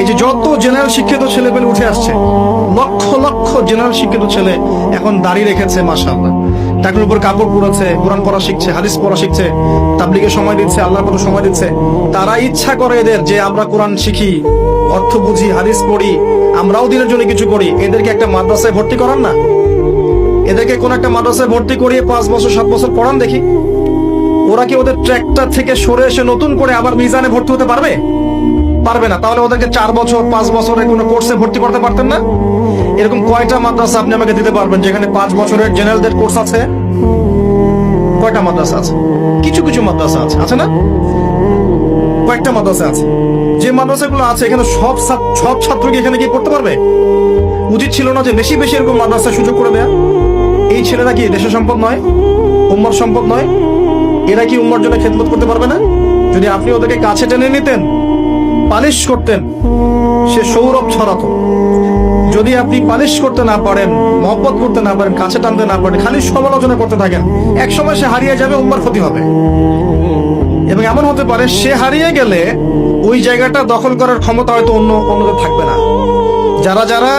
এই যে যত জেনারেল শিক্ষিত ছেলেপেলে উঠে আসছে, লক্ষ লক্ষ জেনারেল শিক্ষিত ছেলে এখন দাড়ি রেখেছে, মাশাআল্লাহ, টাকার উপর কাপড় পরেছে, কোরআন পড়া শিখছে, হাদিস পড়া শিখছে, তাবলীগে সময় দিচ্ছে, আল্লাহর পথে সময় দিচ্ছে। তারা ইচ্ছা করে এদের যে আমরা কোরআন শিখি, অর্থ বুঝি, হাদিস পড়ি, আমরাও দিনের জন্য কিছু করি। এদেরকে একটা মাদ্রাসায় ভর্তি করান না, এদেরকে কোন একটা মাদ্রাসায় ভর্তি করিয়ে 5 বছর 7 বছর পড়ান দেখি। ওরা কি ওদের ট্র্যাকটা থেকে সরে এসে নতুন করে আবার মিজানে ভর্তি হতে পারবে? পারবে না। তাহলে ওদেরকে 4 বছর 5 বছরের কোনো কোর্সে ভর্তি করতে পারতেন না? এরকম কয়টা মাদ্রাসা আপনি আমাকে দিতে পারবেন যেখানে 5 বছরের জেনারেলদের কোর্স আছে? কয়টা মাদ্রাসা আছে? কিছু কিছু মাদ্রাসা আছে, আছে না? কয়েকটা মাদ্রাসা আছে। যে মাদ্রাসাগুলো আছে এখানে সব ছাত্র কি এখানে গিয়ে পড়তে পারবে? উচিত ছিল না যে বেশি বেশি এরকম মাদ্রাসার সুযোগ করে দেয়া? এই ছেলেরা কি দেশের সম্পদ নয়? উম্মার সম্পদ নয়? এরা কি উম্মার জন্য খেদমত করতে পারবে না? যদি আপনি ওদেরকে কাছে টেনে নিতেন, পালিশ করতেন, সে সৌরভ ছড়াতো। যদি আপনি পালিশ করতে না পারেন, মহব্বত করতে না পারেন, কাছে টানতে না পারেন, খালি সমালোচনা করতে থাকেন, এক সময় সে হারিয়ে যাবে, উম্মার ক্ষতি হবে। এবং এমন হতে পারে সে হারিয়ে গেলে ওই জায়গাটা দখল করার ক্ষমতা হয়তো অন্যদের থাকবে না। যারা যারা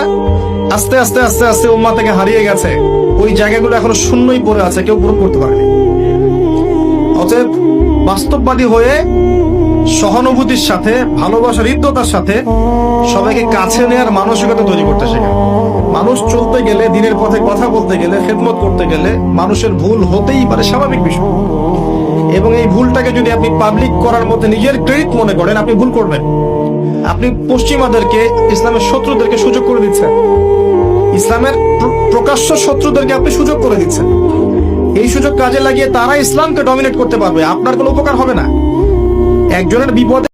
আস্তে আস্তে আস্তে আস্তে উম্মাহ থেকে হারিয়ে গেছে, ওই জায়গাগুলো এখনো শূন্যই পড়ে আছে, কেউ পূরণ করতে পারেনি। অতএব বাস্তববাদী হয়ে সহানুভূতির সাথে, ভালোবাসার হৃদ্যতার সাথে সবাইকে কাছে নেওয়ার মানসিকতা তৈরি করতে শেখা। মানুষ চলতে গেলে, দিনের পথে কথা বলতে গেলে, খেদমত করতে গেলে মানুষের ভুল হতেই পারে, স্বাভাবিক বিষয়। এবং এই ভুলটাকে যদি আপনি পাবলিক করার মধ্যে নিজের ক্রেডিট মনে করেন, আপনি ভুল করবেন। আপনি পশ্চিমাদেরকে, ইসলামের শত্রুদেরকে সুযোগ করে দিচ্ছেন, ইসলামের প্রকাশ্য শত্রুদেরকে আপনি সুযোগ করে দিচ্ছেন। এই সুযোগ কাজে লাগিয়ে তারা ইসলামকে ডমিনেট করতে পারবে, আপনার কোনো উপকার হবে না। একজনের বিপদে